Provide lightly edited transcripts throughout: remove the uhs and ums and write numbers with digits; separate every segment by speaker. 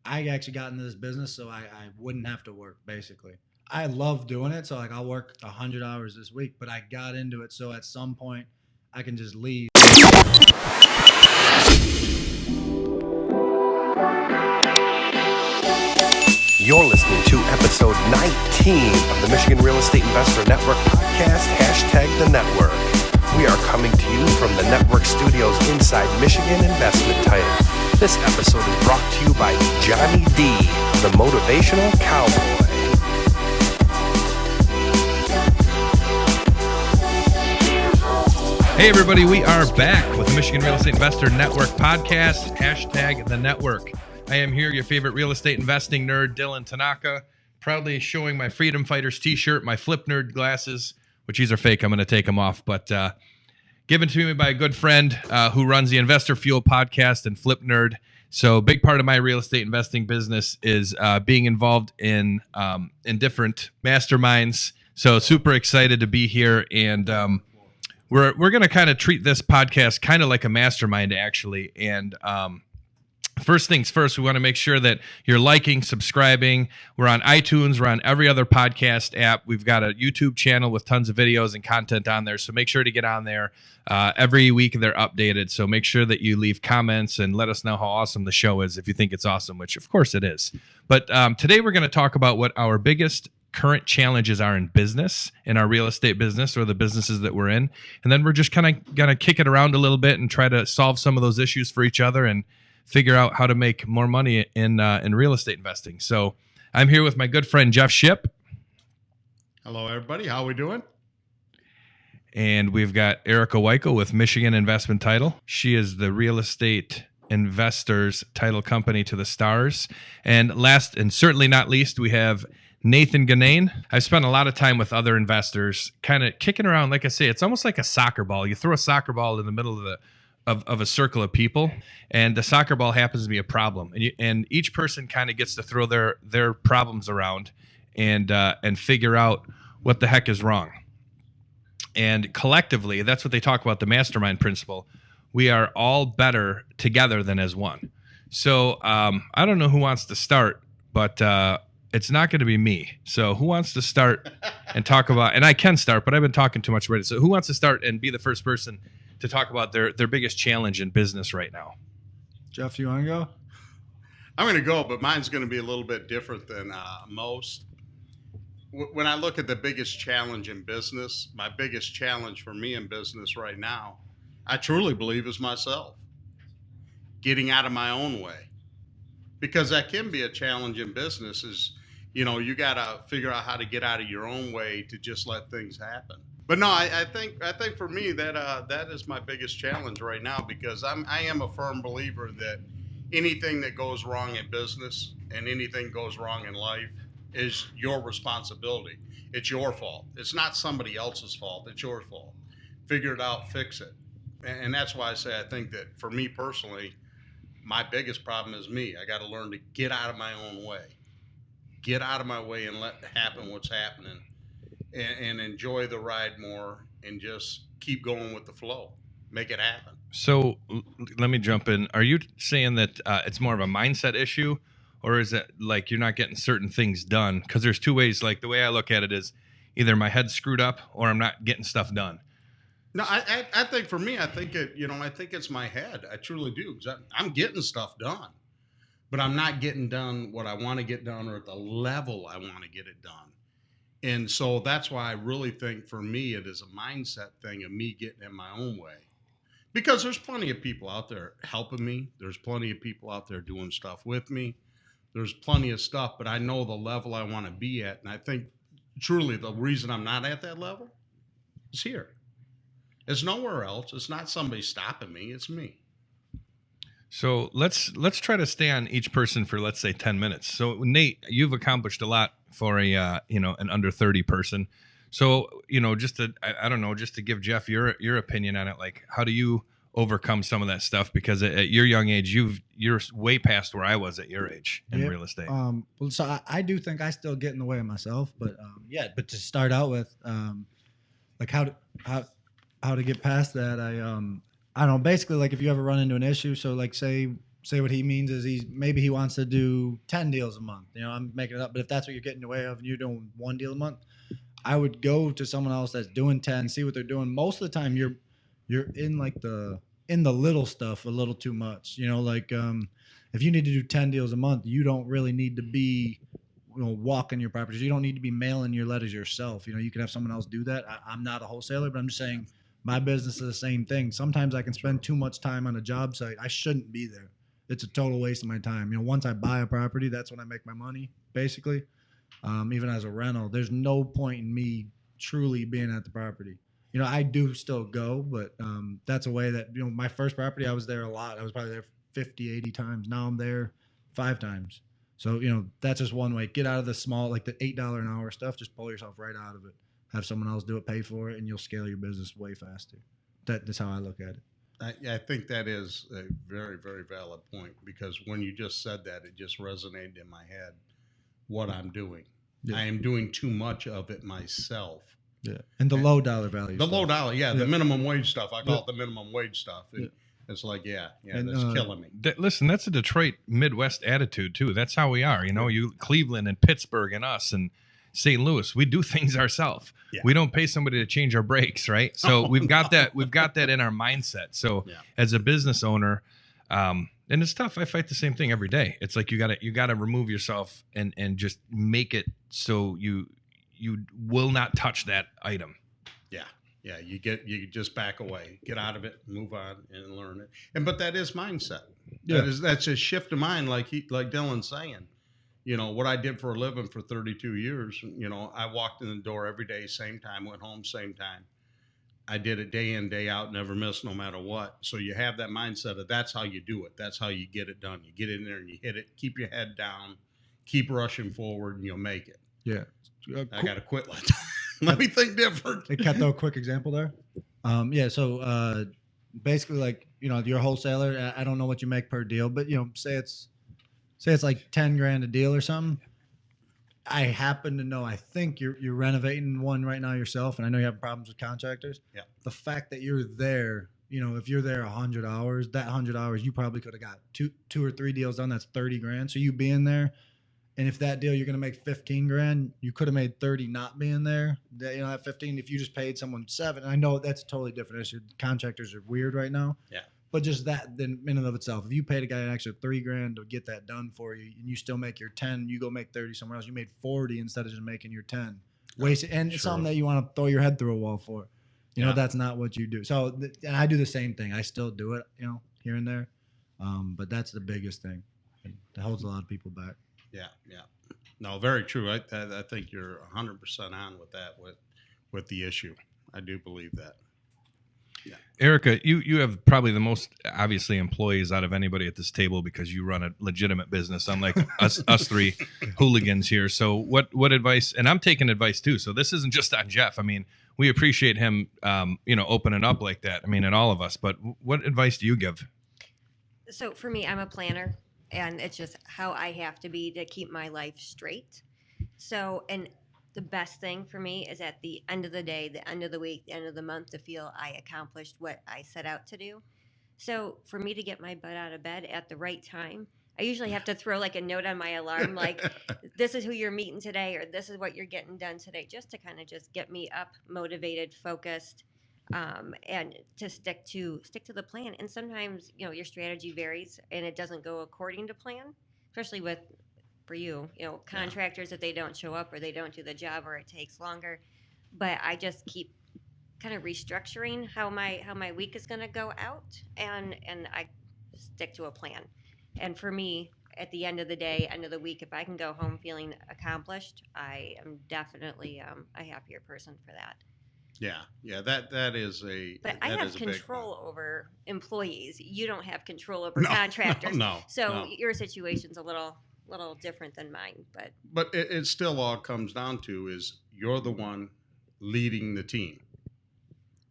Speaker 1: I actually got into this business so I wouldn't have to work, basically. I love doing it, so like I'll work 100 hours this week, but I got into it so at some point I can just leave.
Speaker 2: You're listening to episode 19 of the Michigan Real Estate Investor Network podcast, #The Network. We are coming to you from the network studios inside Michigan Investment Title. This episode is brought to you by Johnny D, the Motivational Cowboy.
Speaker 3: Hey everybody, we are back with the Michigan Real Estate Investor Network podcast, #The Network. I am here, your favorite real estate investing nerd, Dylan Tanaka, proudly showing my Freedom Fighters t-shirt, my Flip Nerd glasses, which these are fake. I'm going to take them off, but given to me by a good friend who runs the Investor Fuel podcast and Flip Nerd. So a big part of my real estate investing business is being involved in different masterminds. So super excited to be here, and we're going to kind of treat this podcast kind of like a mastermind, actually, and first things first, we want to make sure that you're liking, subscribing. We're on iTunes. We're on every other podcast app. We've got a YouTube channel with tons of videos and content on there. So make sure to get on there. Every week they're updated. So make sure that you leave comments and let us know how awesome the show is if you think it's awesome, which of course it is. But today we're going to talk about what our biggest current challenges are in business, in our real estate business or the businesses that we're in. And then we're just kind of going to kick it around a little bit and try to solve some of those issues for each other and figure out how to make more money in real estate investing. So I'm here with my good friend, Jeff Shipp.
Speaker 4: Hello, everybody. How are we doing?
Speaker 3: And we've got Erika Weichel with Michigan Investment Title. She is the real estate investors title company to the stars. And last and certainly not least, we have Nathan Guinane. I've spent a lot of time with other investors kind of kicking around. Like I say, it's almost like a soccer ball. You throw a soccer ball in the middle of a circle of people, and the soccer ball happens to be a problem, and each person kind of gets to throw their problems around and figure out what the heck is wrong. And collectively, that's what they talk about, the mastermind principle. We are all better together than as one. So I don't know who wants to start, but it's not going to be me. So who wants to start and talk about? And I can start, but I've been talking too much already. So who wants to start and be the first person to talk about their biggest challenge in business right now?
Speaker 1: Jeff, you want to go?
Speaker 4: I'm going to go, but mine's going to be a little bit different than most. When I look at the biggest challenge in business, my biggest challenge for me in business right now, I truly believe is myself. Getting out of my own way. Because that can be a challenge in business is, you got to figure out how to get out of your own way to just let things happen. But no, I think for me that is my biggest challenge right now, because I am a firm believer that anything that goes wrong in business and anything goes wrong in life is your responsibility. It's your fault. It's not somebody else's fault. It's your fault. Figure it out, fix it. And that's why I say I think that for me personally, my biggest problem is me. I got to learn to get out of my own way. Get out of my way and let happen what's happening. And enjoy the ride more and just keep going with the flow. Make it happen.
Speaker 3: So let me jump in. Are you saying that it's more of a mindset issue, or is it like you're not getting certain things done? Because there's two ways. Like the way I look at it is either my head's screwed up or I'm not getting stuff done.
Speaker 4: No, I think for me, I think it's my head. I truly do. 'Cause I'm getting stuff done, but I'm not getting done what I want to get done or at the level I want to get it done. And so that's why I really think for me, it is a mindset thing of me getting in my own way. Because there's plenty of people out there helping me. There's plenty of people out there doing stuff with me. There's plenty of stuff, but I know the level I want to be at. And I think truly the reason I'm not at that level is here. It's nowhere else. It's not somebody stopping me. It's me.
Speaker 3: So let's try to stay on each person for, let's say, 10 minutes. So Nate, you've accomplished a lot for an under 30 person. So, just to give Jeff your opinion on it, like how do you overcome some of that stuff? Because at your young age, you're way past where I was at your age in real estate.
Speaker 1: Well, so I do think I still get in the way of myself, but but to start out with, like how to get past that, I don't know, basically, like if you ever run into an issue, so like say say what he means is maybe he wants to do 10 deals a month. I'm making it up, but if that's what you're getting in the way of and you're doing 1 deal a month, I would go to someone else that's doing 10, see what they're doing. Most of the time you're in like in the little stuff a little too much. If you need to do 10 deals a month, you don't really need to be walking your properties. You don't need to be mailing your letters yourself. You can have someone else do that. I'm not a wholesaler, but I'm just saying my business is the same thing. Sometimes I can spend too much time on a job site. I shouldn't be there. It's a total waste of my time. Once I buy a property, that's when I make my money, basically. Even as a rental, there's no point in me truly being at the property. I do still go, but that's a way that, my first property, I was there a lot. I was probably there 50, 80 times. Now I'm there 5 times. So, that's just one way. Get out of the small, like the $8 an hour stuff. Just pull yourself right out of it. Have someone else do it, pay for it, and you'll scale your business way faster. That's how I look at it.
Speaker 4: I think that is a very, very valid point, because when you just said that, it just resonated in my head what I'm doing. Yeah. I am doing too much of it myself.
Speaker 1: Yeah. And the low dollar value.
Speaker 4: The low dollar, the minimum wage stuff. I call it the minimum wage stuff. It's like, and that's killing me.
Speaker 3: Listen, that's a Detroit Midwest attitude too. That's how we are. You Cleveland and Pittsburgh and us and St. Louis, we do things ourselves. Yeah. We don't pay somebody to change our brakes, right? So we've got that in our mindset. So as a business owner, and it's tough. I fight the same thing every day. It's like you gotta remove yourself and just make it so you will not touch that item.
Speaker 4: Yeah, you just back away, get out of it, move on, and learn it. But that is mindset. Yeah. That's a shift of mind, like Dylan's saying. What I did for a living for 32 years. I walked in the door every day, same time, went home same time. I did it day in, day out, never missed, no matter what. So you have that mindset of that's how you do it. That's how you get it done. You get in there and you hit it. Keep your head down. Keep rushing forward, and you'll make it.
Speaker 1: Yeah.
Speaker 4: I got to quit. Let me think different.
Speaker 1: Hey, can I throw a quick example there? So basically, like, you're a wholesaler. I don't know what you make per deal, but, say it's like 10 grand a deal or something. I happen to know, I think you're renovating one right now yourself, and I know you have problems with contractors.
Speaker 4: Yeah.
Speaker 1: The fact that you're there, if you're there 100 hours, that 100 hours, you probably could have got two or 3 deals done. That's 30 grand. So you being there, and if that deal you're going to make 15 grand, you could have made 30 not being there. That 15, if you just paid someone 7, I know that's a totally different issue. Contractors are weird right now.
Speaker 4: Yeah.
Speaker 1: But just that in and of itself, if you paid a guy an extra 3 grand to get that done for you, and you still make your 10, you go make 30 somewhere else, you made 40 instead of just making your 10. Wasted, and it's something that you want to throw your head through a wall for. That's not what you do. So, and I do the same thing. I still do it, here and there. But that's the biggest thing. That holds a lot of people back.
Speaker 4: Yeah. No, very true. I think you're 100% on with that, with the issue. I do believe that. Yeah.
Speaker 3: Erika, you have probably the most, obviously, employees out of anybody at this table because you run a legitimate business, unlike us 3 hooligans here. So what advice, and I'm taking advice too, so this isn't just on Jeff. I mean, we appreciate him, opening up like that. I mean, and all of us, but what advice do you give?
Speaker 5: So for me, I'm a planner, and it's just how I have to be to keep my life straight. So, and the best thing for me is at the end of the day, the end of the week, the end of the month, to feel I accomplished what I set out to do. So for me to get my butt out of bed at the right time, I usually have to throw like a note on my alarm, like this is who you're meeting today, or this is what you're getting done today, just to kind of just get me up, motivated, focused, and to stick to the plan. And sometimes, your strategy varies and it doesn't go according to plan, especially for you, contractors, if they don't show up or they don't do the job or it takes longer. But I just keep kind of restructuring how my week is going to go out, and I stick to a plan. And for me, at the end of the day, end of the week, if I can go home feeling accomplished, I am definitely a happier person for that.
Speaker 4: Yeah, that is a.
Speaker 5: But I have control over employees. You don't have control over contractors.
Speaker 4: No.
Speaker 5: So your situation's a little different than mine,
Speaker 4: but it still all comes down to is you're the one leading the team.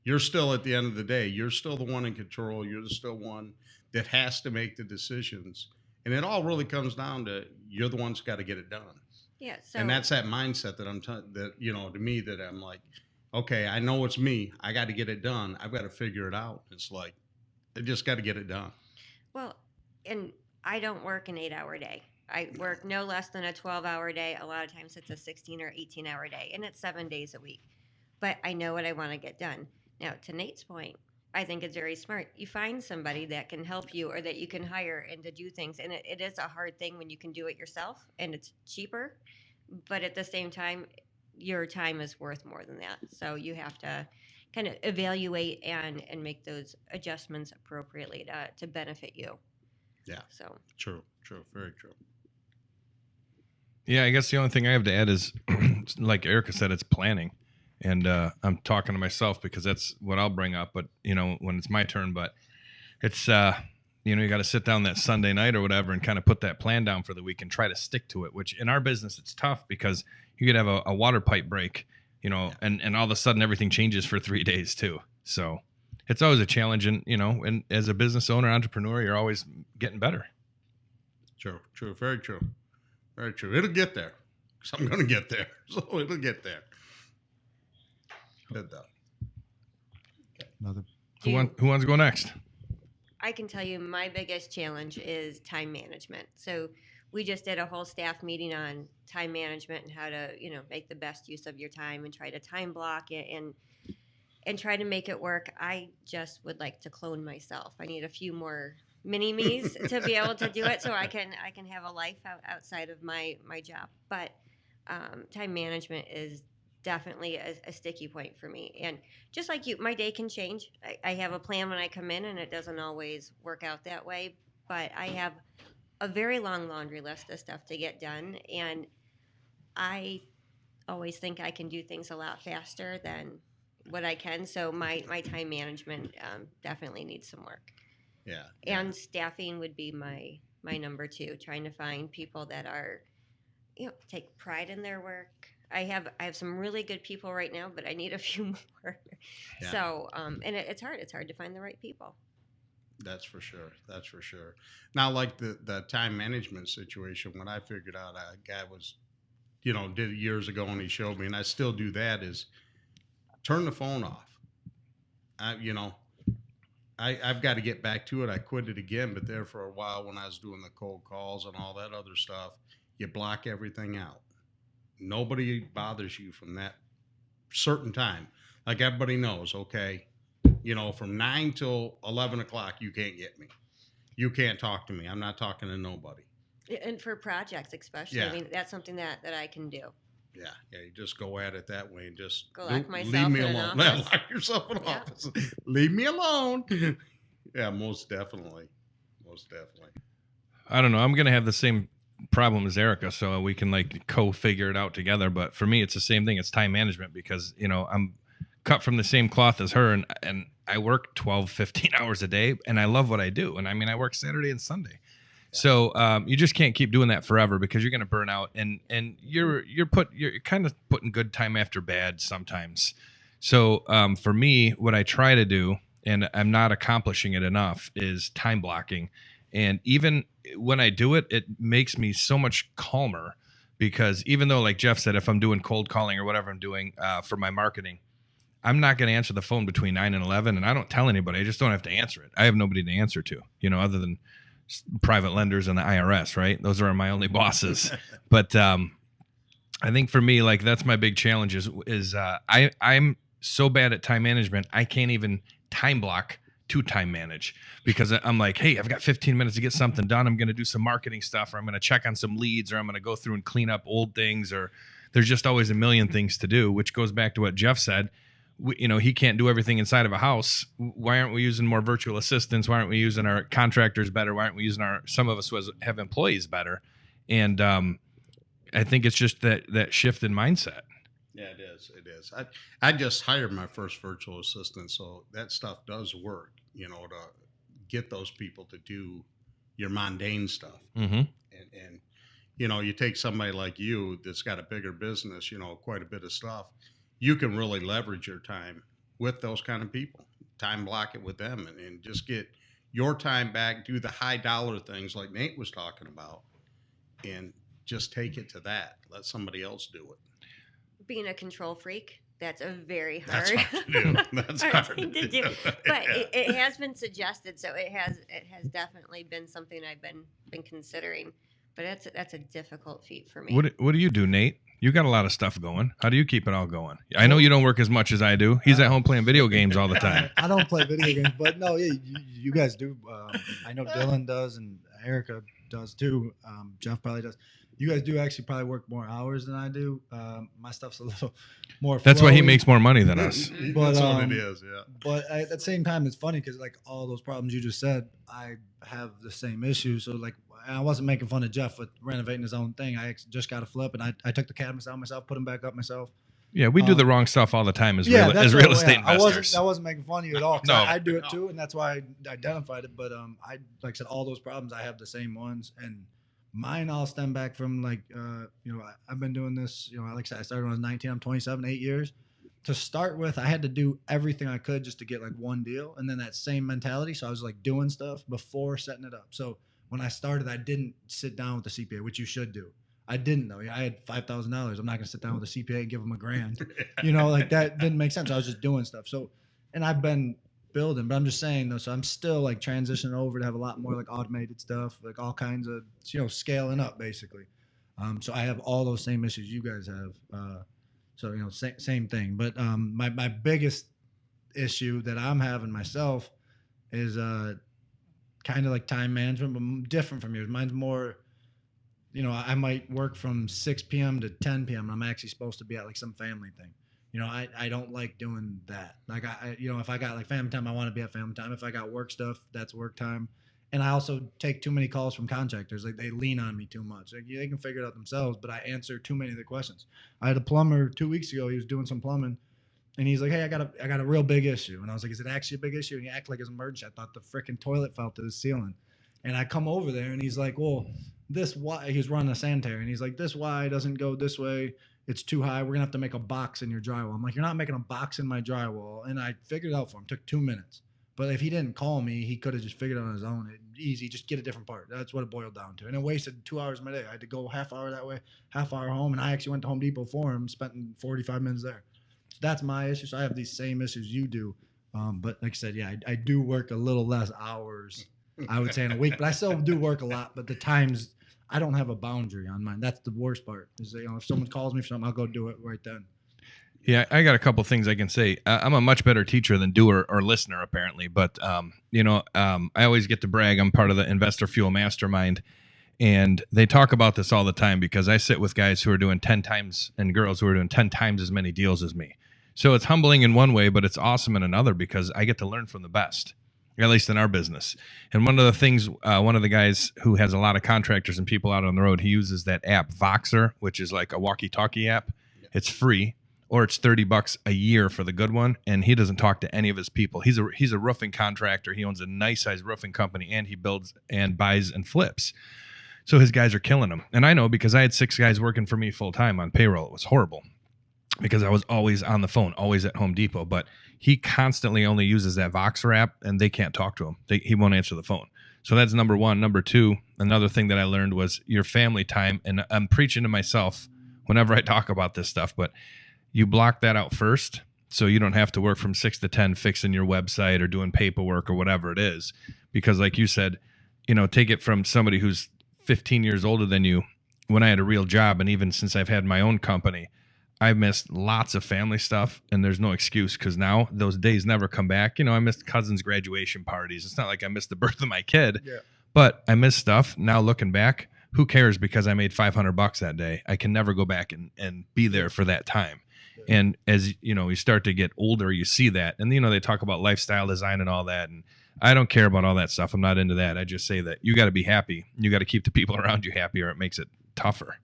Speaker 4: You're still, at the end of the day, you're still the one in control. You're still one that has to make the decisions, and it all really comes down to you're the one's got to get it done.
Speaker 5: Yeah. So,
Speaker 4: and that's that mindset that to me that I'm like, okay, I know it's me. I got to get it done. I've got to figure it out. It's like I just got to get it done.
Speaker 5: Well, and I don't work an 8-hour day. I work no less than a 12-hour day. A lot of times it's a 16 or 18-hour day, and it's 7 days a week. But I know what I want to get done. Now, to Nate's point, I think it's very smart. You find somebody that can help you or that you can hire and to do things. And it is a hard thing when you can do it yourself and it's cheaper. But at the same time, your time is worth more than that. So you have to kind of evaluate and make those adjustments appropriately to benefit you.
Speaker 4: Yeah.
Speaker 5: So
Speaker 4: True, very true.
Speaker 3: Yeah, I guess the only thing I have to add is, like Erika said, it's planning. And I'm talking to myself because that's what I'll bring up. But, when it's my turn, but it's, you got to sit down that Sunday night or whatever and kind of put that plan down for the week and try to stick to it, which in our business, it's tough because you could have a water pipe break, and all of a sudden everything changes for 3 days too. So it's always a challenge. And, and as a business owner, entrepreneur, you're always getting better.
Speaker 4: True, very true. Very true. It'll get there. So I'm going to get there. So it'll get there. Good though.
Speaker 1: Another.
Speaker 3: Who wants to go next?
Speaker 5: I can tell you my biggest challenge is time management. So we just did a whole staff meeting on time management and how to, make the best use of your time and try to time block it and try to make it work. I just would like to clone myself. I need a few more mini me's to be able to do it so I can have a life outside of my job. But time management is definitely a sticky point for me. And just like you, my day can change. I have a plan when I come in and it doesn't always work out that way, but I have a very long laundry list of stuff to get done. And I always think I can do things a lot faster than what I can. So my time management definitely needs some work.
Speaker 4: Yeah.
Speaker 5: And staffing would be my number 2, trying to find people that are, take pride in their work. I have some really good people right now, but I need a few more.
Speaker 4: Yeah.
Speaker 5: So, and it's hard. It's hard to find the right people.
Speaker 4: That's for sure. Now, like the time management situation, when I figured out a guy was, did it years ago and he showed me, and I still do that, is turn the phone off. I've got to get back to it. I quit it again, but there for a while when I was doing the cold calls and all that other stuff, you block everything out. Nobody bothers you from that certain time. Like everybody knows, okay, from 9 till 11 o'clock, you can't get me. You can't talk to me. I'm not talking to nobody.
Speaker 5: And for projects especially,
Speaker 4: Yeah.
Speaker 5: I mean, that's something that I can do.
Speaker 4: Yeah, you just go at it that way and just
Speaker 5: Go lock myself
Speaker 4: leave me
Speaker 5: in an
Speaker 4: alone.
Speaker 5: office.
Speaker 4: Lock yourself in an
Speaker 5: Yeah.
Speaker 4: office. Leave me alone. Yeah, most definitely.
Speaker 3: I don't know. I'm going to have the same problem as Erika, so we can co-figure it out together. But for me, it's the same thing. It's time management because, I'm cut from the same cloth as her and I work 12, 15 hours a day and I love what I do. And I mean, I work Saturday and Sunday. Yeah. So you just can't keep doing that forever because you're going to burn out and you're kind of putting good time after bad sometimes. So for me, what I try to do, and I'm not accomplishing it enough, is time blocking. And even when I do it, it makes me so much calmer because even though, like Jeff said, if I'm doing cold calling or whatever I'm doing for my marketing, I'm not going to answer the phone between 9 and 11. And I don't tell anybody. I just don't have to answer it. I have nobody to answer to, other than private lenders and the IRS, right? Those are my only bosses. But I think for me, that's my big challenge is I'm so bad at time management. I can't even time block to time manage because I'm like, hey, I've got 15 minutes to get something done. I'm going to do some marketing stuff, or I'm going to check on some leads, or I'm going to go through and clean up old things, or there's just always a million things to do, which goes back to what Jeff said. He can't do everything inside of a house. Why aren't we using more virtual assistants? Why aren't we using our contractors better? Why aren't we using some of us who have employees better? And I think it's just that shift in mindset.
Speaker 4: Yeah, it is. I just hired my first virtual assistant, so that stuff does work, to get those people to do your mundane stuff.
Speaker 3: Mm-hmm.
Speaker 4: And you take somebody like you that's got a bigger business, quite a bit of stuff, you can really leverage your time with those kind of people. Time block it with them and just get your time back, do the high dollar things like Nate was talking about, and just take it to that. Let somebody else do it.
Speaker 5: Being a control freak, That's a very hard.
Speaker 4: That's hard to do. That's hard
Speaker 5: thing
Speaker 4: to
Speaker 5: to do.
Speaker 4: do.
Speaker 5: But
Speaker 4: Yeah.
Speaker 5: it has been suggested, so it has definitely been something I've been considering. But that's a difficult feat for me.
Speaker 3: What do you do, Nate? You got a lot of stuff going. How do you keep it all going? I know you don't work as much as I do. He's at home playing video games all the time.
Speaker 1: I don't play video games, but no, yeah, you guys do. I know Dylan does, and Erika does too. Jeff probably does. You guys do actually probably work more hours than I do. My stuff's a little more.
Speaker 3: That's why he
Speaker 1: flowy.
Speaker 3: makes more money than us.
Speaker 1: But,
Speaker 4: That's what it is, yeah.
Speaker 1: But at the same time, it's funny because like all those problems you just said, I have the same issue. So like, I wasn't making fun of Jeff with renovating his own thing. I just got a flip, and I took the cabinets out myself, put them back up myself.
Speaker 3: Yeah, we do the wrong stuff all the time as
Speaker 1: that's
Speaker 3: real
Speaker 1: what-
Speaker 3: estate
Speaker 1: yeah,
Speaker 3: investors.
Speaker 1: I wasn't making fun of you at all. 'Cause
Speaker 3: No.
Speaker 1: I do it too, and that's why I identified it. But I like I said, all those problems I have the same ones, and mine all stem back from like I've been doing this. Like I said, I started when I was 19. I'm 27, 8 years. To start with, I had to do everything I could just to get like one deal, and then that same mentality. So I was like doing stuff before setting it up. So when I started, I didn't sit down with the CPA, which you should do. I didn't though. I had $5,000. I'm not gonna sit down with a CPA and give him $1,000. Like that didn't make sense. I was just doing stuff. So, and I've been building, but I'm just saying though. So I'm still like transitioning over to have a lot more like automated stuff, like all kinds of scaling up basically. So I have all those same issues you guys have. So same thing. But my biggest issue that I'm having myself is kind of like time management, but different from yours. Mine's more. I might work from 6 p.m. to 10 p.m. and I'm actually supposed to be at like some family thing. I don't like doing that. Like if I got like family time, I want to be at family time. If I got work stuff, that's work time. And I also take too many calls from contractors. Like they lean on me too much. Like they can figure it out themselves, but I answer too many of the questions. I had a plumber 2 weeks ago. He was doing some plumbing, and he's like, "Hey, I got a real big issue." And I was like, "Is it actually a big issue?" And he acted like it was an emergency. I thought the freaking toilet fell to the ceiling. And I come over there, and he's like, "Well, this Y." He's running a sanitary, and he's like, "This Y doesn't go this way. It's too high. We're gonna have to make a box in your drywall." I'm like, "You're not making a box in my drywall." And I figured it out for him. It took 2 minutes. But if he didn't call me, he could have just figured it out on his own. Easy, just get a different part. That's what it boiled down to. And it wasted 2 hours of my day. I had to go half hour that way, half hour home. And I actually went to Home Depot for him, spent 45 minutes there. So that's my issue. So I have these same issues you do. But like I said, yeah, I do work a little less hours, I would say, in a week. But I still do work a lot. But the times, I don't have a boundary on mine. That's the worst part. Is if someone calls me for something, I'll go do it right then.
Speaker 3: Yeah, I got a couple things I can say. I'm a much better teacher than doer or listener, apparently. But, I always get to brag. I'm part of the Investor Fuel Mastermind. And they talk about this all the time because I sit with guys who are doing 10 times and girls who are doing 10 times as many deals as me. So it's humbling in one way, but it's awesome in another because I get to learn from the best, at least in our business. And one of the things, one of the guys who has a lot of contractors and people out on the road, he uses that app Voxer, which is like a walkie-talkie app. It's free. Or it's $30 a year for the good one, and he doesn't talk to any of his people. He's a roofing contractor. He owns a nice sized roofing company, and he builds and buys and flips. So his guys are killing him, and I know because I had 6 guys working for me full time on payroll. It was horrible because I was always on the phone, always at Home Depot. But he constantly only uses that Voxer app, and they can't talk to him. He won't answer the phone. So that's number one. Number two, another thing that I learned was your family time, and I'm preaching to myself whenever I talk about this stuff, but you block that out first so you don't have to work from 6 to 10 fixing your website or doing paperwork or whatever it is. Because like you said, take it from somebody who's 15 years older than you. When I had a real job, and even since I've had my own company, I've missed lots of family stuff, and there's no excuse because now those days never come back. I missed cousins' graduation parties. It's not like I missed the birth of my kid, but I missed stuff. Now looking back, who cares because I made $500 that day? I can never go back and be there for that time. And as you start to get older, you see that. And, they talk about lifestyle design and all that. And I don't care about all that stuff. I'm not into that. I just say that you got to be happy. You got to keep the people around you happy, or it makes it tougher.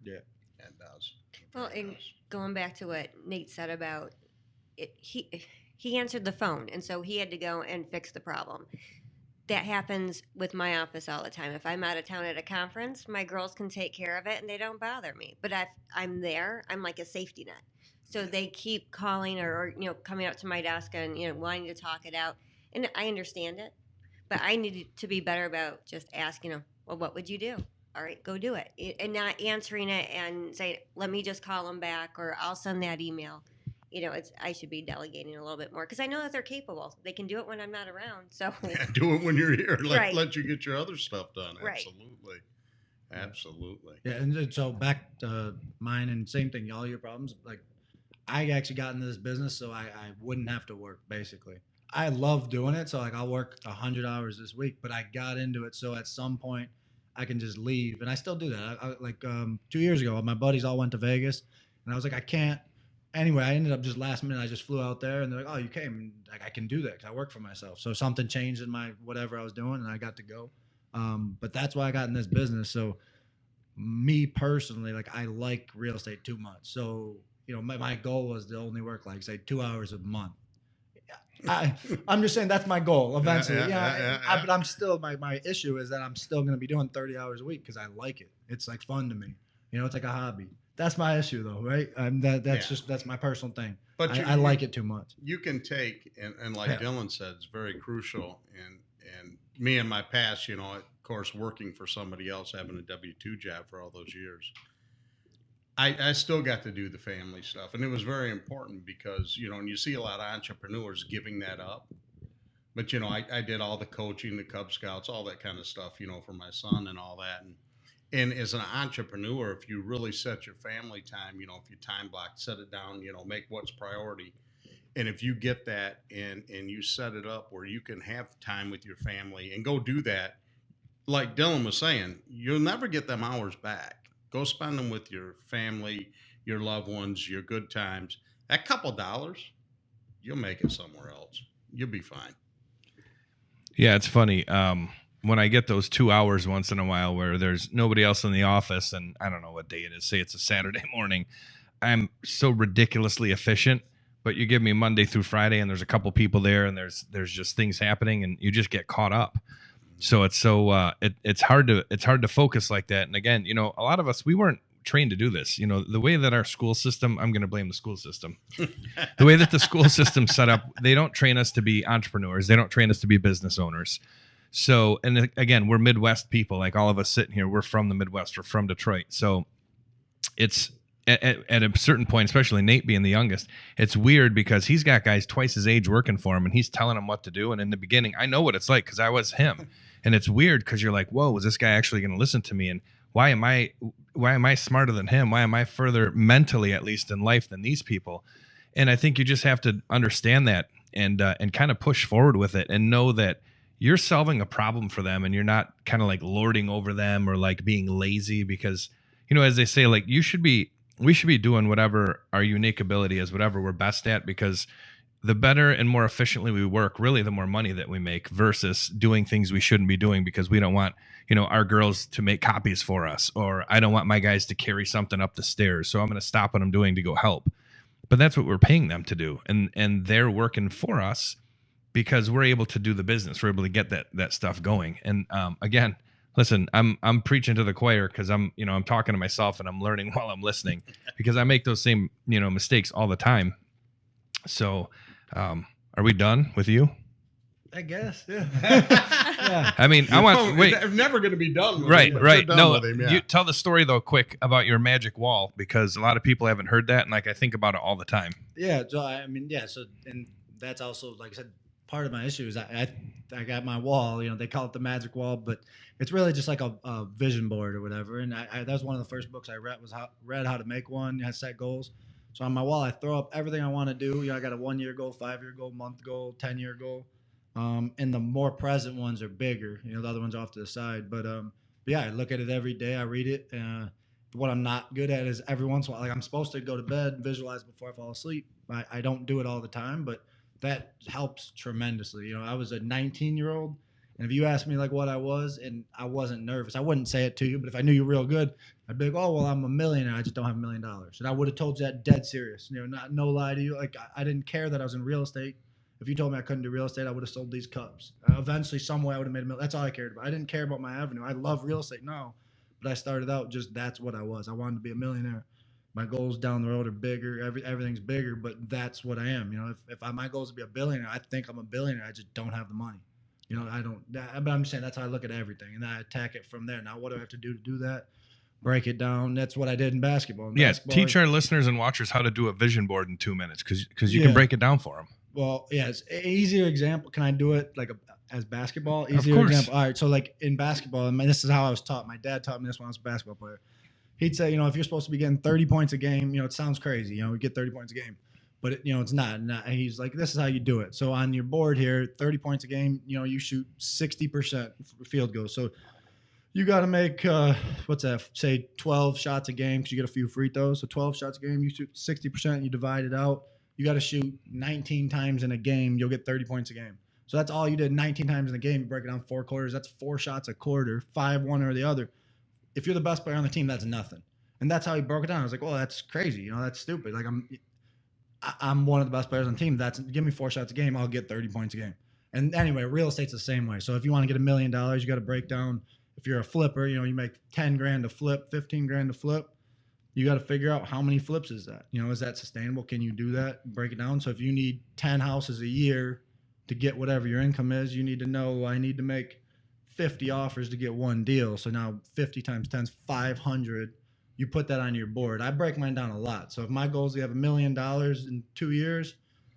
Speaker 4: Yeah, it does.
Speaker 5: Well, and going back to what Nate said about it, he answered the phone, and so he had to go and fix the problem. That happens with my office all the time. If I'm out of town at a conference, my girls can take care of it, and they don't bother me. But if I'm there, I'm like a safety net. So they keep calling or coming up to my desk and wanting to talk it out, and I understand it, but I need to be better about just asking well, what would you do? All right, go do it, and not answering it and say, let me just call them back or I'll send that email. I should be delegating a little bit more because I know that they're capable. They can do it when I'm not around. So
Speaker 4: Do it when you're here.
Speaker 5: Right.
Speaker 4: Let you get your other stuff done.
Speaker 5: Right.
Speaker 4: Absolutely. Absolutely.
Speaker 1: Yeah, and so back to mine, and same thing. All your problems. Like, I actually got into this business so I wouldn't have to work. Basically, I love doing it. So like, I'll work 100 hours this week, but I got into it so at some point I can just leave, and I still do that. Like 2 years ago, my buddies all went to Vegas, and I was like, I can't. Anyway, I ended up just last minute. I just flew out there, and they're like, "Oh, you came." And like, I can do that because I work for myself. So something changed in my whatever I was doing, and I got to go. But that's why I got in this business. So me personally, like, I like real estate too much. So, my goal was to only work like, say, 2 hours a month. I'm just saying that's my goal eventually. But I'm still, my issue is that I'm still going to be doing 30 hours a week because I like it. It's like fun to me. It's like a hobby. That's my issue though, right? That's my personal thing. But I like it too much.
Speaker 4: You can take, and like Dylan said, it's very crucial. And me in my past, of course, working for somebody else, having a W-2 job for all those years, I still got to do the family stuff. And it was very important because, and you see a lot of entrepreneurs giving that up. But, I did all the coaching, the Cub Scouts, all that kind of stuff, for my son and all that. And as an entrepreneur, if you really set your family time, if you time block, set it down, make what's priority. And if you get that and you set it up where you can have time with your family and go do that, like Dylan was saying, you'll never get them hours back. Go spend them with your family, your loved ones, your good times. That couple dollars, you'll make it somewhere else. You'll be fine.
Speaker 3: Yeah, it's funny. When I get those 2 hours once in a while where there's nobody else in the office, and I don't know what day it is, say it's a Saturday morning, I'm so ridiculously efficient. But you give me Monday through Friday, and there's a couple people there, and there's just things happening, and you just get caught up. So it's it's hard to focus like that. And again, a lot of us, we weren't trained to do this. The way that our school system, I'm going to blame the school system. The way that the school system's set up, they don't train us to be entrepreneurs. They don't train us to be business owners. So, and again, we're Midwest people. Like all of us sitting here, we're from the Midwest. We're from Detroit. So it's at a certain point, especially Nate being the youngest, it's weird because he's got guys twice his age working for him and he's telling them what to do. And in the beginning, I know what it's like because I was him. And it's weird because you're like, whoa, is this guy actually going to listen to me? And why am I smarter than him? Why am I further mentally, at least in life, than these people? And I think you just have to understand that and kind of push forward with it and know that you're solving a problem for them and you're not kind of like lording over them or like being lazy because, as they say, like we should be doing whatever our unique ability is, whatever we're best at, because the better and more efficiently we work, really the more money that we make versus doing things we shouldn't be doing because we don't want, our girls to make copies for us, or I don't want my guys to carry something up the stairs. So I'm going to stop what I'm doing to go help. But that's what we're paying them to do. And they're working for us because we're able to do the business. We're able to get that stuff going. And again, listen, I'm preaching to the choir because I'm talking to myself and I'm learning while I'm listening because I make those same, mistakes all the time. So, are we done with you?
Speaker 1: I guess, yeah.
Speaker 3: Yeah. I mean,
Speaker 4: I'm never going to be done with
Speaker 3: him. Right. No,
Speaker 4: with him, yeah.
Speaker 3: You tell the story though, quick, about your magic wall because a lot of people haven't heard that, and like I think about it all the time.
Speaker 1: Yeah. So So and that's also, like I said, part of my issue is I got my wall. They call it the magic wall, but it's really just like a vision board or whatever. And that was one of the first books I read how to make one. I set goals. So on my wall, I throw up everything I want to do. I got a 1-year goal, 5-year goal, month goal, 10-year goal. And the more present ones are bigger. The other ones off to the side. But yeah, I look at it every day. I read it. What I'm not good at is every once in a while, like I'm supposed to go to bed, visualize before I fall asleep. I don't do it all the time, but that helps tremendously. I was a 19-year-old. And if you asked me like what I was and I wasn't nervous, I wouldn't say it to you. But if I knew you real good, I'd be like, oh, well, I'm a millionaire. I just don't have $1 million. And I would have told you that dead serious. No lie to you. Like I didn't care that I was in real estate. If you told me I couldn't do real estate, I would have sold these cups. Eventually, some way, I would have made $1 million. That's all I cared about. I didn't care about my avenue. I love real estate now, but I started out just that's what I was. I wanted to be a millionaire. My goals down the road are bigger. Everything's bigger, but that's what I am. If my goal is to be a billionaire, I think I'm a billionaire. I just don't have the money. I don't. But I'm saying that's how I look at everything, and I attack it from there. Now, what do I have to do that? break it down. That's what I did in basketball.
Speaker 3: Teach our listeners and watchers how to do a vision board in 2 minutes because you
Speaker 1: Yeah.
Speaker 3: can break it down for them.
Speaker 1: Well, yeah, it's an easier example. Can I do it as basketball? Easier
Speaker 3: course.
Speaker 1: example. All right, so like in basketball, I mean, this is how I was taught. My dad taught me this when I was a basketball player. He'd say, if you're supposed to be getting 30 points a game, it sounds crazy. We get 30 points a game, but it's not. And he's like, this is how you do it. So on your board here, 30 points a game, you shoot 60% field goals. So you got to make, what's that, say 12 shots a game because you get a few free throws. So 12 shots a game, you shoot 60%, you divide it out. You got to shoot 19 times in a game, you'll get 30 points a game. So that's all you did 19 times in a game. You break it down 4 quarters. That's 4 shots a quarter, 5, one or the other. If you're the best player on the team, that's nothing. And that's how he broke it down. I was like, well, that's crazy. That's stupid. Like I'm one of the best players on the team. Give me 4 shots a game, I'll get 30 points a game. And anyway, real estate's the same way. So if you want to get $1 million, you got to break down. If you're a flipper, you make 10 grand to flip, 15 grand to flip. You got to figure out how many flips is that? Is that sustainable? Can you do that? Break it down. So if you need 10 houses a year to get whatever your income is, you need to know I need to make 50 offers to get 1 deal. So now 50 times 10 is 500. You put that on your board. I break mine down a lot. So if my goal is to have $1 million in 2 years,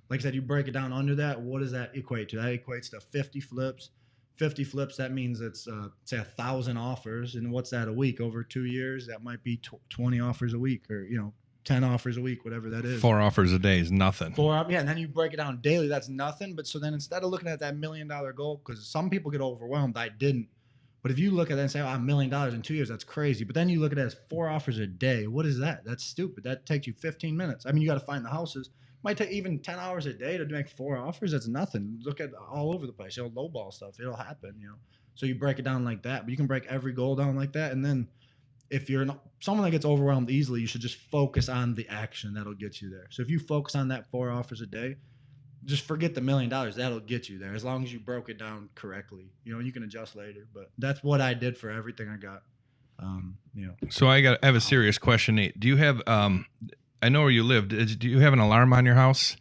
Speaker 1: like I said, you break it down under that. What does that equate to? That equates to 50 flips. 50 flips, that means it's, say, 1,000 offers. And what's that a week? Over 2 years, that might be 20 offers a week or, 10 offers a week, whatever that is.
Speaker 3: 4 offers a day is nothing.
Speaker 1: And then you break it down daily. That's nothing. But so then instead of looking at that $1 million goal, because some people get overwhelmed, I didn't. But if you look at that and say, $1 million in 2 years, that's crazy. But then you look at it as 4 offers a day. What is that? That's stupid. That takes you 15 minutes. I mean, you got to find the houses. Might take even 10 hours a day to make 4 offers. That's nothing. Look at all over the place. Lowball stuff. It'll happen, So you break it down like that. But you can break every goal down like that. And then if you're someone that gets overwhelmed easily, you should just focus on the action that'll get you there. So if you focus on that 4 offers a day, just forget the $1 million. That'll get you there as long as you broke it down correctly. You can adjust later. But that's what I did for everything I got.
Speaker 3: So I have a serious question, Nate. Do you have I know where you live. Do you have an alarm on your house?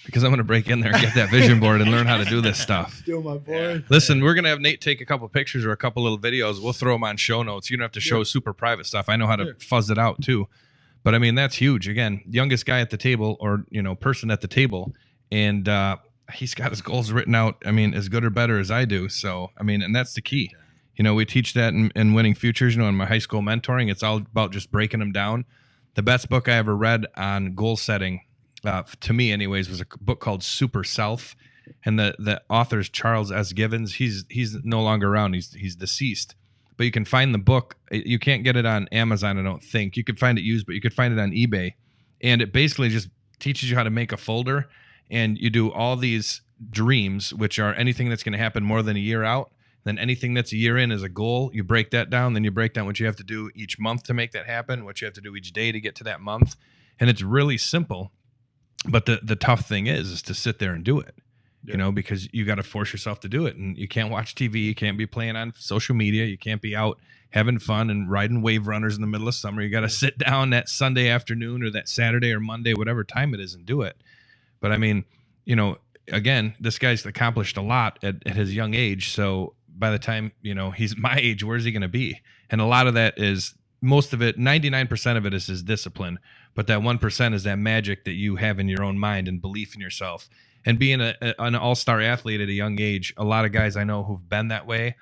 Speaker 3: Because I'm going to break in there and get that vision board and learn how to do this stuff.
Speaker 1: Still my boy.
Speaker 3: Listen, we're going to have Nate take a couple pictures or a couple little videos. We'll throw them on show notes. You don't have to show super private stuff. I know how to fuzz it out too. But I mean, that's huge. Again, youngest guy at the table or, person at the table. And he's got his goals written out. I mean, as good or better as I do. So, I mean, and that's the key. We teach that in Winning Futures, in my high school mentoring. It's all about just breaking them down. The best book I ever read on goal setting, to me anyways, was a book called Super Self. And the author's Charles S. Givens. He's no longer around. He's deceased. But you can find the book. You can't get it on Amazon, I don't think. You could find it used, but you could find it on eBay. And it basically just teaches you how to make a folder. And you do all these dreams, which are anything that's going to happen more than a year out. Then anything that's a year in is a goal. You break that down. Then you break down what you have to do each month to make that happen, what you have to do each day to get to that month. And it's really simple. But the tough thing is to sit there and do it, because you got to force yourself to do it. And you can't watch TV. You can't be playing on social media. You can't be out having fun and riding wave runners in the middle of summer. You got to sit down that Sunday afternoon or that Saturday or Monday, whatever time it is, and do it. But I mean, again, this guy's accomplished a lot at his young age. So by the time, he's my age, where's he going to be? And a lot of that is, most of it, 99% of it is his discipline. But that 1% is that magic that you have in your own mind and belief in yourself. And being an all-star athlete at a young age, a lot of guys I know who've been that way,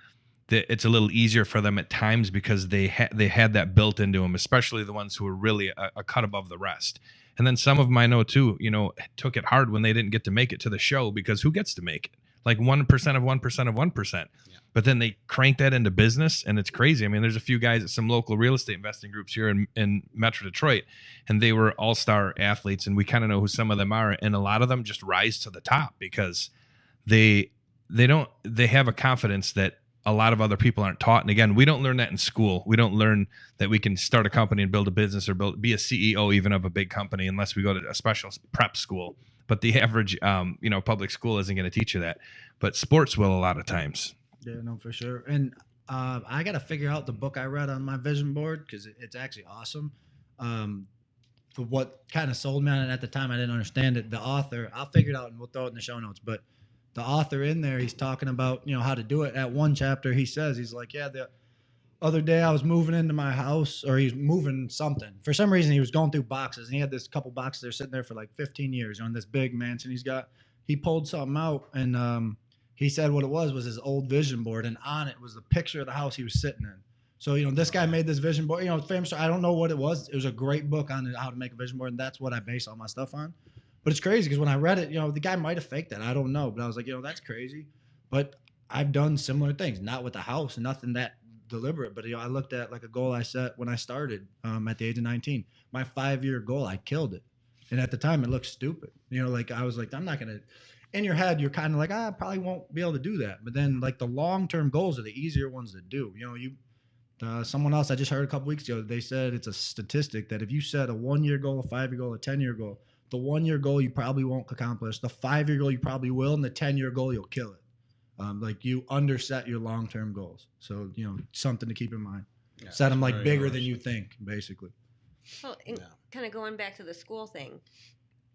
Speaker 3: that it's a little easier for them at times because they had that built into them, especially the ones who were really a cut above the rest. And then some of them I know too, took it hard when they didn't get to make it to the show, because who gets to make it? Like 1% of 1% of 1%. Yeah. But then they crank that into business, and it's crazy. I mean, there's a few guys at some local real estate investing groups here in Metro Detroit, and they were all-star athletes, and we kind of know who some of them are. And a lot of them just rise to the top because they have a confidence that a lot of other people aren't taught. And again, we don't learn that in school. We don't learn that we can start a company and build a business or be a CEO even of a big company unless we go to a special prep school. But the average, public school isn't going to teach you that. But sports will a lot of times.
Speaker 1: Yeah, no, for sure. And I got to figure out the book I read on my vision board because it's actually awesome. What kind of sold me on it at the time, I didn't understand it. The author, I'll figure it out and we'll throw it in the show notes. But the author in there, he's talking about, how to do it. At one chapter, he says, he's like, Other day I was moving into my house, or he's moving something. For some reason, he was going through boxes, and he had this couple boxes that are sitting there for like 15 years on this big mansion he's got. He pulled something out, and he said what it was his old vision board, and on it was the picture of the house he was sitting in. So, this guy made this vision board, famous. I don't know what it was. It was a great book on how to make a vision board, and that's what I base all my stuff on. But it's crazy because when I read it, the guy might have faked it. I don't know. But I was like, that's crazy. But I've done similar things, not with the house, nothing that deliberate. But, I looked at like a goal I set when I started at the age of 19. My 5-year goal, I killed it. And at the time, it looked stupid. Like I was like, I'm not going to. In your head, you're kind of like, I probably won't be able to do that. But then like the long-term goals are the easier ones to do. Someone else I just heard a couple weeks ago, they said it's a statistic that if you set a 1-year goal, a 5-year goal, a 10-year goal, the 1-year goal you probably won't accomplish, the 5-year goal you probably will, and the 10-year goal you'll kill it. Like you underset your long-term goals. So, something to keep in mind.
Speaker 4: Yeah,
Speaker 1: Set them like bigger
Speaker 4: nice.
Speaker 1: than you think, basically.
Speaker 5: Well, kind of going back to the school thing.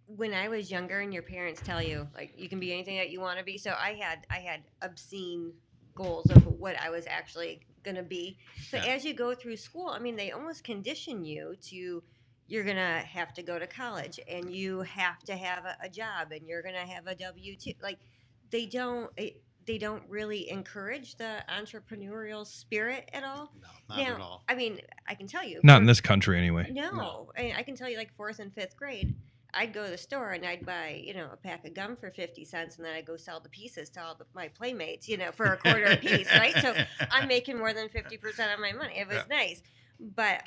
Speaker 5: When I was younger and your parents tell you, like, you can be anything that you want to be. So I had obscene goals of what I was actually going to be. So as you go through school, they almost condition you to, you're going to have to go to college and you have to have a job and you're going to have a W-2. Like, they don't really encourage the entrepreneurial spirit at all.
Speaker 4: No, not at all.
Speaker 5: I can tell you.
Speaker 3: Not in this country anyway.
Speaker 5: No. I can tell you, like, 4th and 5th grade, I'd go to the store and I'd buy, a pack of gum for 50 cents, and then I'd go sell the pieces to all my playmates, for a quarter a piece, right? So I'm making more than 50% of my money. It was nice. But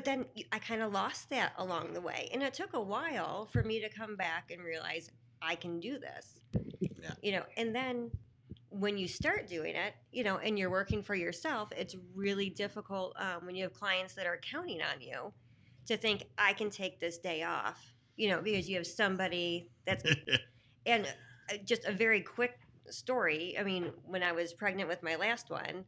Speaker 5: then I kind of lost that along the way. And it took a while for me to come back and realize I can do this. Yeah. And then when you start doing it, and you're working for yourself, it's really difficult when you have clients that are counting on you to think, I can take this day off, because you have somebody that's, and just a very quick story. When I was pregnant with my last one,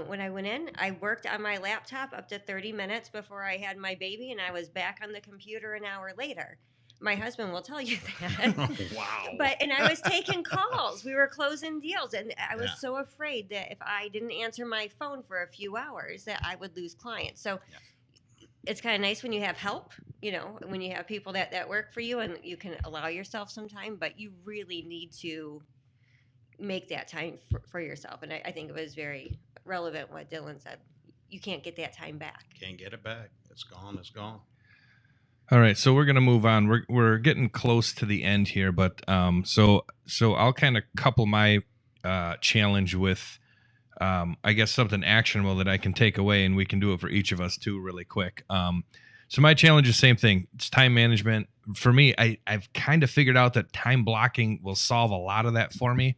Speaker 5: when I went in, I worked on my laptop up to 30 minutes before I had my baby, and I was back on the computer an hour later. My husband will tell you that.
Speaker 4: Wow.
Speaker 5: And I was taking calls. We were closing deals, and I was so afraid that if I didn't answer my phone for a few hours, that I would lose clients. So it's kind of nice when you have help, when you have people that work for you and you can allow yourself some time, but you really need to make that time for yourself. And I think it was very relevant what Dylan said. You can't get that time back.
Speaker 4: Can't get it back. It's gone. It's gone.
Speaker 3: All right, so we're gonna move on. We're getting close to the end here, but so I'll kind of couple my challenge with I guess something actionable that I can take away, and we can do it for each of us too, really quick. So my challenge is the same thing. It's time management. For me, I've kind of figured out that time blocking will solve a lot of that for me.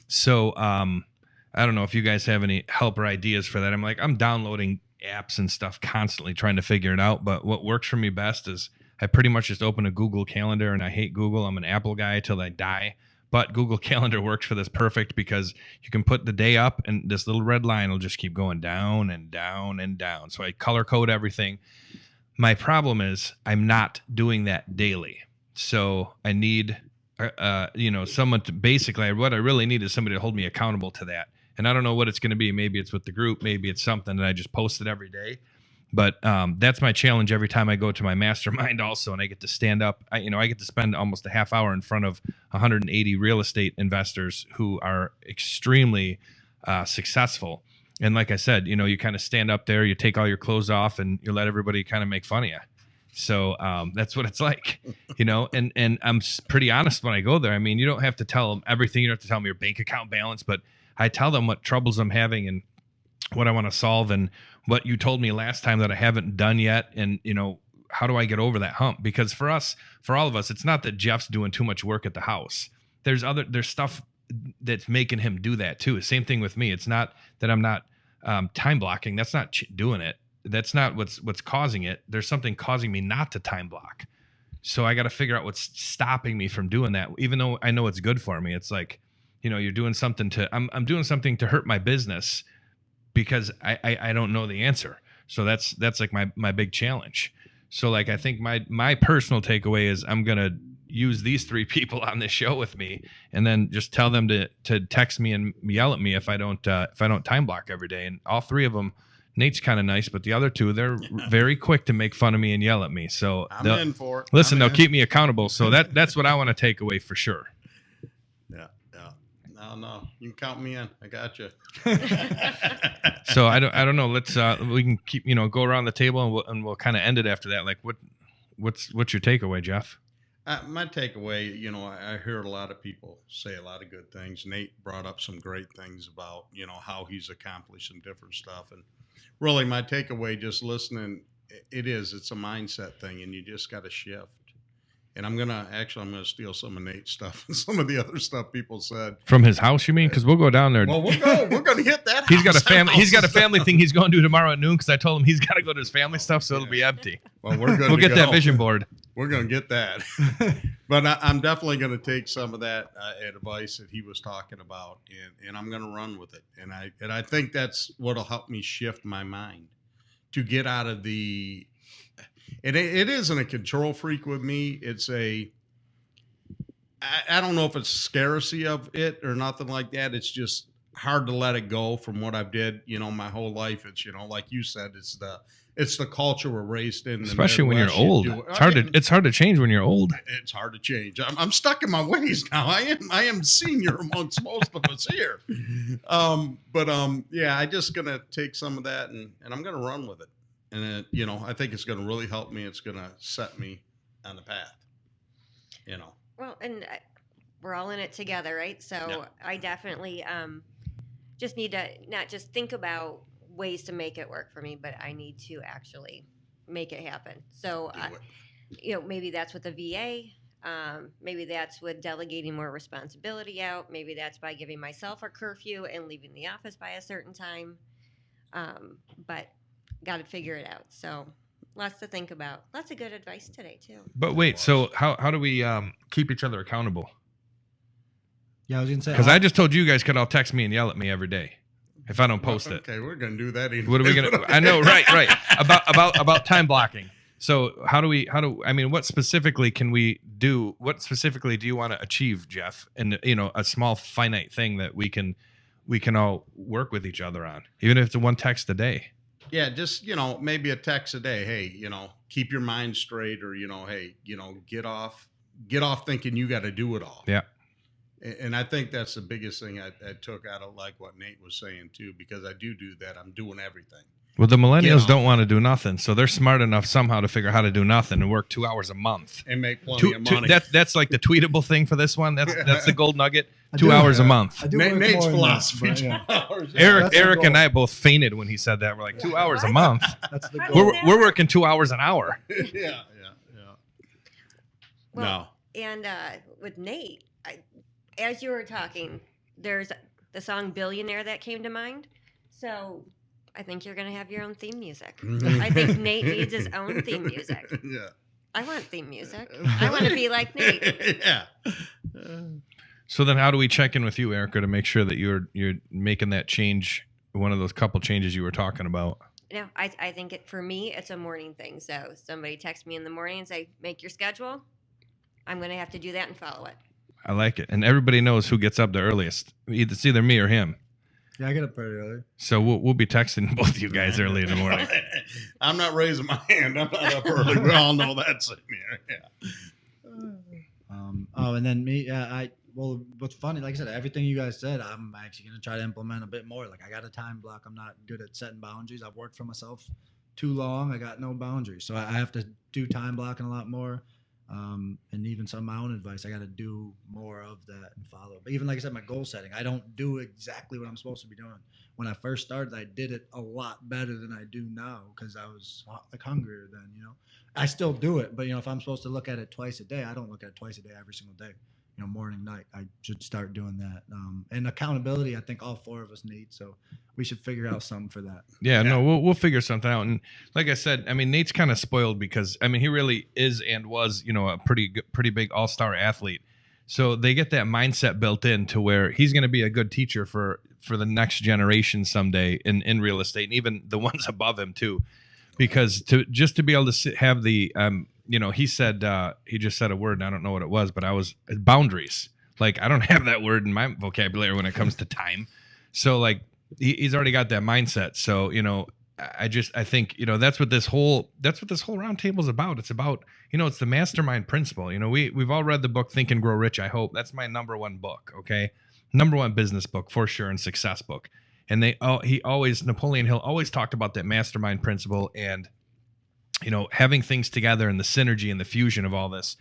Speaker 3: So I don't know if you guys have any help or ideas for that. I'm downloading apps and stuff constantly trying to figure it out. But what works for me best is I pretty much just open a Google Calendar, and I hate Google. I'm an Apple guy till I die. But Google Calendar works for this perfect because you can put the day up and this little red line will just keep going down and down and down. So I color code everything. My problem is I'm not doing that daily. So I need, someone to basically, what I really need is somebody to hold me accountable to that. And I don't know what it's going to be. Maybe it's with the group. Maybe it's something that I just post it every day. But that's my challenge every time I go to my mastermind also, and I get to stand up. I get to spend almost a half hour in front of 180 real estate investors who are extremely successful. And like I said, you kind of stand up there, you take all your clothes off, and you let everybody kind of make fun of you. So that's what it's like, and I'm pretty honest when I go there. You don't have to tell them everything. You don't have to tell them your bank account balance, but I tell them what troubles I'm having and what I want to solve and what you told me last time that I haven't done yet. And, how do I get over that hump? Because for all of us, it's not that Jeff's doing too much work at the house. There's stuff that's making him do that too. Same thing with me. It's not that I'm not time blocking. That's not doing it. That's not what's causing it. There's something causing me not to time block. So I got to figure out what's stopping me from doing that. Even though I know it's good for me, it's like, you're doing something I'm doing something to hurt my business because I don't know the answer. So that's like my big challenge. So like, I think my personal takeaway is I'm going to, use these three people on this show with me, and then just tell them to text me and yell at me if I don't time block every day. And all three of them, Nate's kind of nice, but the other two, they're very quick to make fun of me and yell at me. So
Speaker 4: I'm in for it.
Speaker 3: Listen, they'll keep me accountable. So that's what I want to take away for sure.
Speaker 4: Yeah. No, you can count me in. I got you.
Speaker 3: So I don't know. Let's we can keep go around the table and we'll kind of end it after that. Like what's your takeaway, Jeff?
Speaker 4: My takeaway, I heard a lot of people say a lot of good things. Nate brought up some great things about, how he's accomplished some different stuff. And really my takeaway, just listening, it's a mindset thing, and you just got to shift. And I'm going to steal some of Nate's stuff and some of the other stuff people said.
Speaker 3: From his house, you mean? Because we'll go down there.
Speaker 4: Well, we're going to hit that.
Speaker 3: He's got a family thing he's going to do tomorrow at noon, because I told him he's got to go to his family stuff, so it'll be empty.
Speaker 4: Well, we'll
Speaker 3: get that vision board.
Speaker 4: We're going to get that. But I'm definitely going to take some of that advice that he was talking about, and I'm going to run with it. And I think that's what'll help me shift my mind to get out of the. It isn't a control freak with me. It's I don't know if it's scarcity of it or nothing like that. It's just hard to let it go from what I've did, my whole life. It's, like you said, it's the culture we're raised in.
Speaker 3: Especially when you're old. It's hard to change when you're old.
Speaker 4: It's hard to change. I'm stuck in my ways now. I am senior amongst most of us here. Yeah, I just going to take some of that and I'm going to run with it. And, I think it's going to really help me. It's going to set me on the path,
Speaker 5: Well, and we're all in it together, right? So
Speaker 4: Yeah.
Speaker 5: I definitely just need to not just think about ways to make it work for me, but I need to actually make it happen. So,
Speaker 4: Do it.
Speaker 5: Maybe that's with the VA. Maybe that's with delegating more responsibility out. Maybe that's by giving myself a curfew and leaving the office by a certain time. But got to figure it out. So lots to think about. Lots of good advice today too.
Speaker 3: But wait, so how do we keep each other accountable?
Speaker 1: Yeah, I was gonna say
Speaker 3: Because I just told you guys could all text me and yell at me every day if I don't post it.
Speaker 4: Okay, we're going to do that.
Speaker 3: What are we gonna? I know, right. About time blocking. So what specifically can we do? What specifically do you want to achieve, Jeff? And a small finite thing that we can all work with each other on, even if it's one text a day.
Speaker 4: Yeah, just, maybe a text a day. Hey, keep your mind straight, or, hey, get off thinking you got to do it all.
Speaker 3: Yeah.
Speaker 4: And I think that's the biggest thing I took out of like what Nate was saying too, because I do that. I'm doing everything.
Speaker 3: Well, the millennials don't want to do nothing, so they're smart enough somehow to figure out how to do nothing and work 2 hours a month
Speaker 4: And make plenty of money.
Speaker 3: That's like the tweetable thing for this one. That's the gold nugget. 2 hours a month.
Speaker 4: Nate's philosophy.
Speaker 1: Yeah.
Speaker 4: 2 hours.
Speaker 3: Eric and I both fainted when he said that. We're like, 2 hours a month.
Speaker 1: That's the goal.
Speaker 3: We're working 2 hours an hour.
Speaker 4: Yeah.
Speaker 5: Well, and with Nate, as you were talking, there's the song Billionaire that came to mind. So I think you're going to have your own theme music. I think Nate needs his own theme music.
Speaker 4: Yeah.
Speaker 5: I want theme music. I want to be like Nate.
Speaker 4: Yeah.
Speaker 3: So then how do we check in with you, Erika, to make sure that you're making that change, one of those couple changes you were talking about?
Speaker 5: No, I think for me, it's a morning thing. So somebody texts me in the morning and say, make your schedule. I'm going to have to do that and follow it.
Speaker 3: I like it. And everybody knows who gets up the earliest. It's either me or him.
Speaker 1: Yeah, I get up pretty early.
Speaker 3: So we'll be texting both of you guys early in the morning.
Speaker 4: I'm not raising my hand. I'm not up early. We all know that's in here. Yeah.
Speaker 1: And then me, what's funny, like I said, everything you guys said, I'm actually going to try to implement a bit more. Like I got a time block. I'm not good at setting boundaries. I've worked for myself too long. I got no boundaries. So I have to do time blocking a lot more. And even some of my own advice, I got to do more of that and follow. But even like I said, my goal setting, I don't do exactly what I'm supposed to be doing. When I first started, I did it a lot better than I do now because I was like hungrier then, I still do it, but if I'm supposed to look at it twice a day, I don't look at it twice a day every single day. Morning, night. I should start doing that. And accountability, I think all four of us need. So we should figure out something for that.
Speaker 3: Yeah. No, we'll figure something out. And like I said, Nate's kind of spoiled because he really is and was, a pretty big all-star athlete. So they get that mindset built in to where he's going to be a good teacher for the next generation someday in real estate, and even the ones above him too. Because to be able to have the he said, he just said a word and I don't know what it was, but boundaries. Like, I don't have that word in my vocabulary when it comes to time. So like he's already got that mindset. So, I think, that's what this whole roundtable is about. It's about, it's the mastermind principle. We've all read the book Think and Grow Rich. I hope that's my number one book. Okay. Number one business book for sure. And success book. And Napoleon Hill always talked about that mastermind principle and, having things together and the synergy and the fusion of all this.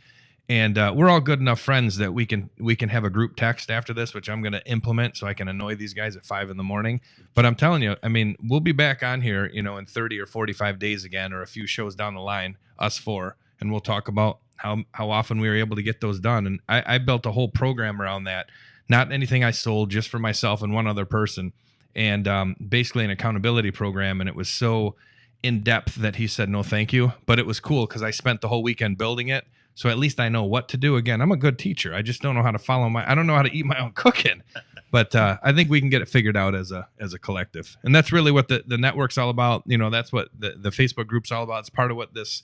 Speaker 3: And we're all good enough friends that we can have a group text after this, which I'm going to implement so I can annoy these guys at 5 a.m. But I'm telling you, I mean, we'll be back on here, in 30 or 45 days again, or a few shows down the line, us four, and we'll talk about how often we were able to get those done. And I built a whole program around that. Not anything I sold, just for myself and one other person, and basically an accountability program. And it was so in depth that he said no thank you, but it was cool because I spent the whole weekend building it. So at least I know what to do. Again, I'm a good teacher. I just don't know how to I don't know how to eat my own cooking, but I think we can get it figured out as a collective. And that's really what the network's all about. That's what the Facebook group's all about. It's part of what this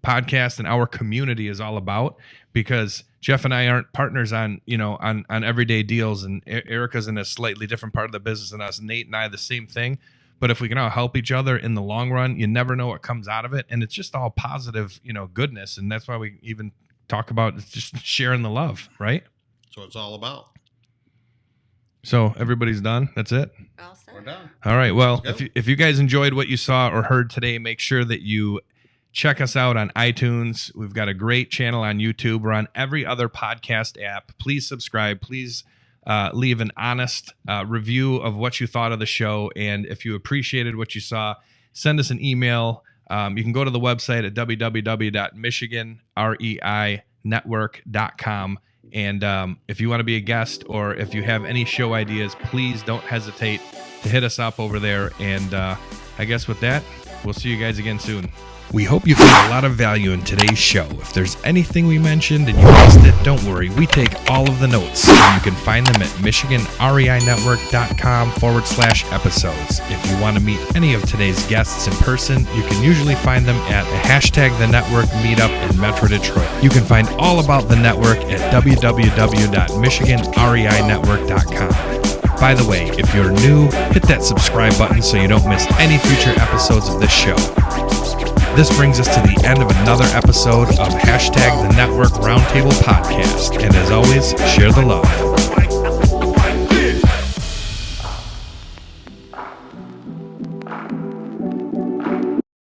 Speaker 3: podcast and our community is all about, because Jeff and I aren't partners on everyday deals, and Erika's in a slightly different part of the business than us. Nate and I, the same thing. But if we can all help each other in the long run, you never know what comes out of it. And it's just all positive, goodness. And that's why we even talk about just sharing the love, right?
Speaker 4: That's what it's all about.
Speaker 3: So everybody's done. That's it.
Speaker 5: All set.
Speaker 4: We're done.
Speaker 3: All right. Well, if you guys enjoyed what you saw or heard today, make sure that you check us out on iTunes. We've got a great channel on YouTube. We're on every other podcast app. Please subscribe. Please leave an honest review of what you thought of the show. And if you appreciated what you saw, send us an email. You can go to the website at www.michiganreinetwork.com. And if you want to be a guest, or if you have any show ideas, please don't hesitate to hit us up over there. And I guess with that, we'll see you guys again soon. We hope you found a lot of value in today's show. If there's anything we mentioned and you missed it, don't worry. We take all of the notes, and you can find them at michiganreinetwork.com/episodes. If you want to meet any of today's guests in person, you can usually find them at a #The Network meetup in Metro Detroit. You can find all about the network at www.michiganreinetwork.com. By the way, if you're new, hit that subscribe button so you don't miss any future episodes of this show. This brings us to the end of another episode of #The Network Roundtable Podcast. And as always, share the love.